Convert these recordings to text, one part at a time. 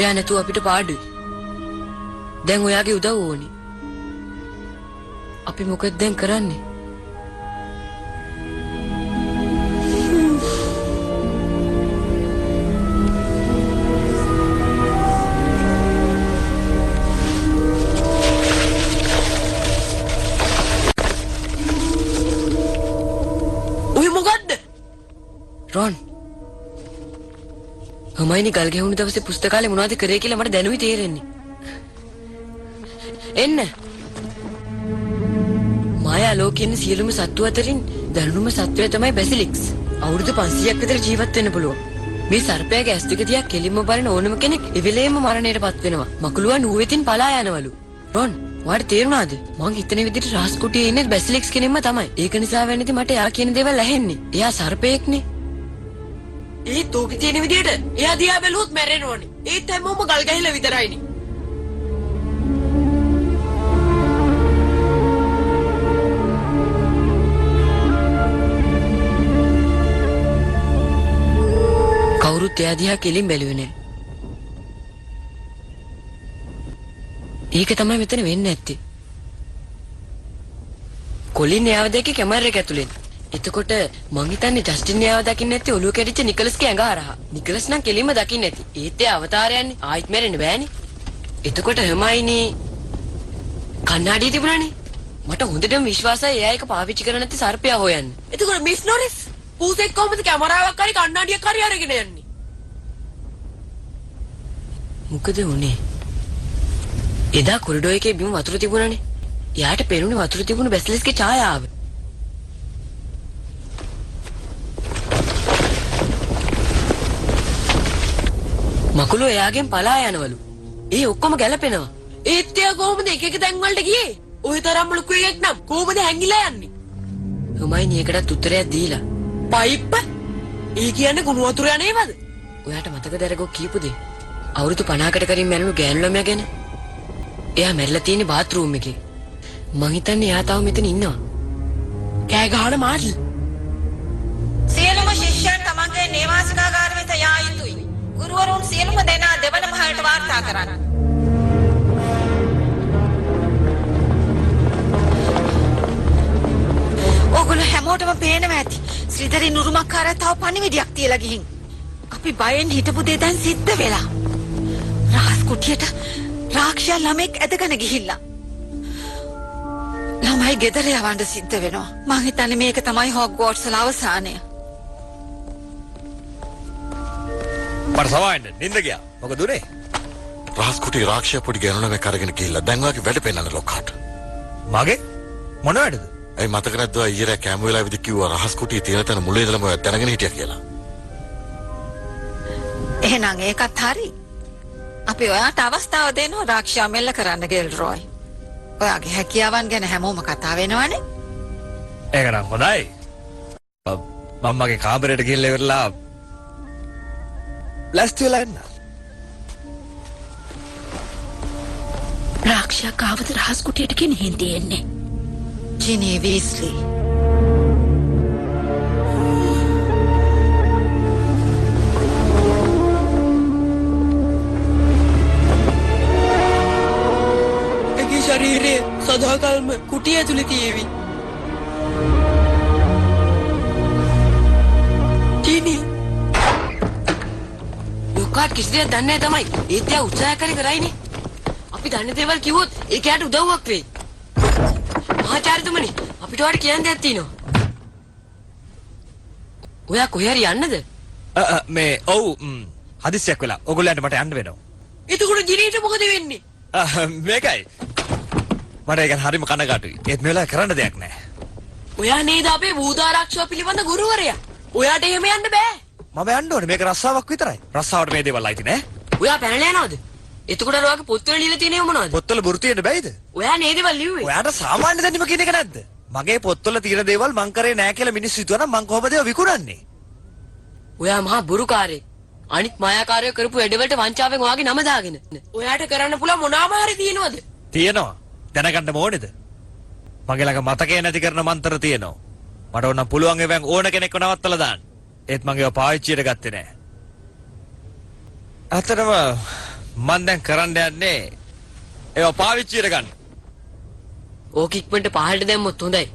එයා නැතුව අපිට පාඩුයි. දැන් ඔයාගේ උදව් ඕනි. අපි මොකද දැන් කරන්නේ? ඔය මොකද්ද? රොන් හමයිනි ගල් ගැහුණු දවසේ පුස්තකාලේ මොනවද කරේ කියලා මට දැනුයි තේරෙන්නේ. එන්න. මායා ලෝකයේ සියලුම සත්තු අතරින් දරුණුම සත්වය තමයි බැසිලික්ස්. අවුරුදු 500ක් විතර ජීවත් වෙන්න පුළුවන්. මේ සර්පයාගේ ඇස් දෙක දිහා කෙලින්ම බලන ඕනම කෙනෙක් එවෙලේම මරණයටපත් වෙනවා. මකුලුවා නුවෙතින් පලා යනවලු. රොන් ඔයාට තේරුණාද? මං හිතන විදිහට රාස් කුටියේ ඉන්නේ බැසිලික්ස් කෙනෙක්ම තමයි. ඒක නිසා වෙන්නේදී මට එයා කියන දේවල් ඇහෙන්නේ. එයා සර්පයෙක්නේ. ඒත් ඕක තියෙන විදිහට එයා දිහා බැලුවොත් මැරෙනවනේ. ඒත් හැමෝම ගල් ගහලා විතරයිනේ. කවුරුත් එයා දිහා කෙලින් බැලුවේ නෑ. ඒක තමයි මෙතන වෙන්නේ නැත්තේ. කොලින් එයාව දැක්කේ කැමරා එක ඇතුලෙන්. එතකොට මං හිතන්නේ ජස්ටින් එයාව දකින්න නැත්තේ ඔළුව කැඩිච්ච නිකලස්ගේ ඇඟ හරහා. නිකලස් නම් කෙලින්ම දකින්න නැති. ඒත් එයා අවතාරයන්නේ ආයිත් මැරෙන්න බෑනේ. එතකොට හර්මයිනි කන්නාඩිය තිබුණානේ. මට හොඳටම විශ්වාසයි එයා එක පාවිච්චි කරන්නේ නැති සර්පයා හොයන්න. එතකොට මිස් නොරිස් පූසෙක් කොහොමද කැමරාවක් හරි කන්නාඩියක් හරි අරගෙන යන්නේ? මොකද උනේ? එදා කොරිඩෝ එකේ බිම වතුර තිබුණානේ. එයාට පේනුනේ වතුර තිබුණ බැසිලිස්ගේ ඡායාව. මකුලෝ එයාගෙන් පලා යනවලු. ඒ ඔක්කොම ගැලපෙනවා. ඒත් එයා කොහොමද එක එක තැන් වලට ගියේ? ඔය තරම් ලොකු එකෙක් නම් කොහොමද හැංගිලා යන්නේ? හමයිනි ඒකටත් උත්තරයක් දීලා. පයිප්ප? ඒ කියන්නේ කුණු වතුර යන්නේවද? ඔයාට මතකද අරගෝ කියපු දේ? අවුරුදු 50කට කලින් මැරුණු ගෑනු ළමයා ගැන. එයා මැරිලා තියෙන්නේ බාත් รู ම් එකේ. මං හිතන්නේ එයා තාම මෙතන ඉන්නවා. කෑ ගහන මාළි. සියලුම ශිෂ්‍යයන් තමන්ගේ නේවාසිකාගාර වෙත යා යුතුයි. ගුරුවරුන් සියලුම දෙනා දෙවන මහලට වාර්තා කරන්න. ඔගොල්ලෝ හැමෝටම පේනවා ඇති. ශ්‍රීධරි නුරුමක්කාරයා තව පණිවිඩයක් තියලා ගිහින්. අපි බයෙන් හිටපු දේ දැන් සිද්ධ වෙලා. රහස් කුටියට රාක්ෂයා ළමෙක් ඇදගෙන ගිහිල්ලා. ළමයි ගෙදර යවන්න සිද්ධ වෙනවා. මං හිතන්නේ මේක තමයි හොග්වර්ට්ස් වල අවසානය. පරසවයින් නින්ද ගියා. මොකද උනේ? රහස් කුටි රාක්ෂයා පොඩි ගෑනුලා කරගෙන ගිහිල්ලා දැන් වාගේ වැඩ පෙන්නන ලොක්කාට. මගේ මොන වැඩද? ඒ මතක නැද්ද ඊයේ කැම වෙලාවෙදි කිව්වා රහස් කුටියේ තියෙන තැන මුල ඉඳලම දැනගෙන හිටියා කියලා. එහෙනම් ඒකත් හරි. අපි ඔයාට අවස්ථාව දෙනවා රාක්ෂයා මෙල්ල කරන්න ගෙල්රොයි. ඔයාගේ හැකියාවන් ගැන හැමෝම කතා වෙනවනේ. ඒක නම් හොඳයි. මම්මගේ කාමරයට ගිහිල්ලා ඉවරලා ලැස්ති වෙලා ඉන්න. රාක්ෂයා කාවද රහස් කුටියට ගෙනිහින් තියෙන්නේ? ජිනී වීස්ලි. ශරීරය සදාකල්ම කුටිය ඇතුලේ තියේවි. ජීනි ලොකාට කිසි දෙයක් දන්නේ නැහැ තමයි. ඒත් එයා උත්සාහ කරයිනේ. අපි දන්න දේවල් කිව්වොත් ඒක යාට උදව්වක් වෙයි. මහාචාර්යතුමනි අපිට ඔයාලට කියන්න දෙයක් තියෙනවා. ඔයා කොහේ හරි යන්නද? මේ ඔව් හදිස්සියක් වෙලා ඔයගොල්ලන්ට මට යන්න වෙනවා. එතකොට ජීනීට මොකද වෙන්නේ? මේකයි මට ඒක හරිම කනගාටුයි. ඒත් මේ වෙලාවේ කරන්න දෙයක් නැහැ. ඔයා නේද අපේ භූතාරක්ෂව පිළිබඳ ගුරුවරයා? ඔයාට එහෙම යන්න බෑ. මම යන්න ඕනේ. මේක රස්සාවක් විතරයි. රස්සාවට මේ දේවල් අයිති නෑ. ඔයා පැනලා යනවද? එතකොට අර ඔයාගේ පොත්වල ලියලා තියෙනව මොනවද? පොත්වල බොරු තියෙන්න බෑයිද? ඔයා නේද දේවල් ලිව්වේ? ඔයාට සාමාන්‍ය දැනීම කියන එක නැද්ද? මගේ පොත්වල තියෙන දේවල් මං කරේ නෑ කියලා මිනිස්සු හිතුවා නම් මං කොහොමද ඒවා විකුණන්නේ? ඔයා මහා බොරුකාරයෙක්. අනිත් මායාකාරයෝ කරපු වැඩවලට වංචාවෙන් ඔයාගේ නම දාගෙන. ඔයාට කරන්න පුළුවන් මොනවාම හරි තියෙනවද? තියෙනවා. දැනගන්න ඕනේද? මගේ ළඟ මතකේ නැති කරන මන්ත්‍ර තියෙනවා. මට ඕන නම් පුළුවන් ඒවෙන් ඕන කෙනෙක්ව නවත්තලා දාන්න. ඒත් මම ඒවා පාවිච්චියට ගත්තේ නෑ. අතරම මං දැන් කරන්න යන්නේ ඒවා පාවිච්චියට ගන්න. ඕක ඉක්මනට පහළට දැම්මොත් හොඳයි.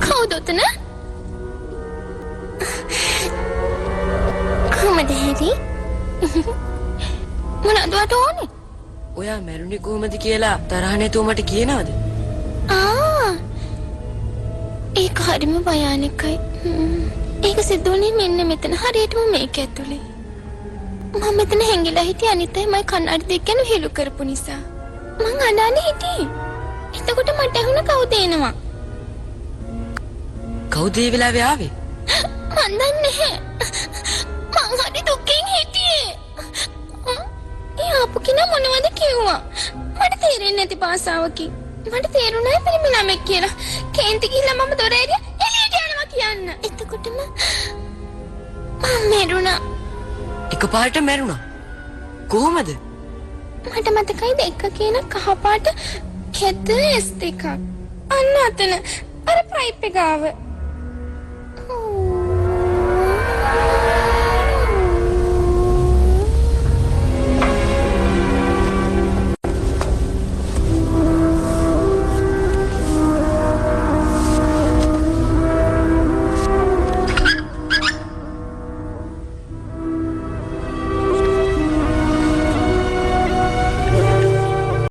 කවුද උතන? කොහමද හැරි? මොනවද වට ඕනේ? ඔයා මැරුණේ කොහමද කියලා තරහ නැතුව මට කියනවද? ඒක හරිම භයානකයි. ඒක සිද්ධ වුණේ මෙන්න මෙතන හරියටම මේක ඇතුලේ. මම මෙතන හැංගිලා හිටියේ අනිත් අය මයි කන්නඩි දෙක ගැන හෙළු කරපු නිසා. මං අඬන්නේ හිටියේ. එතකොට මට ඇහුණ කවුද එනවා? කවුද ඒ වෙලාවේ ආවේ? මන් දන්නේ නැහැ. මං හරි දුකින් හිටියේ. ඒ ආපු කෙනා මොනවද කිව්වා? මට තේරෙන්නේ නැති භාෂාවකින්. මට තේරුණා පිරිමි ළමෙක් කියලා. කේන්ති ගිහලා මම දොර ඇරියා එළියට යනවා කියන්න. එතකොටම මම මැරුණා. එකපාරට මැරුණා. කොහොමද? මට මතකයි දෙක කියන කහපාට කැත S2ක්. අන්න අතන අර පයිප් එක ගාව.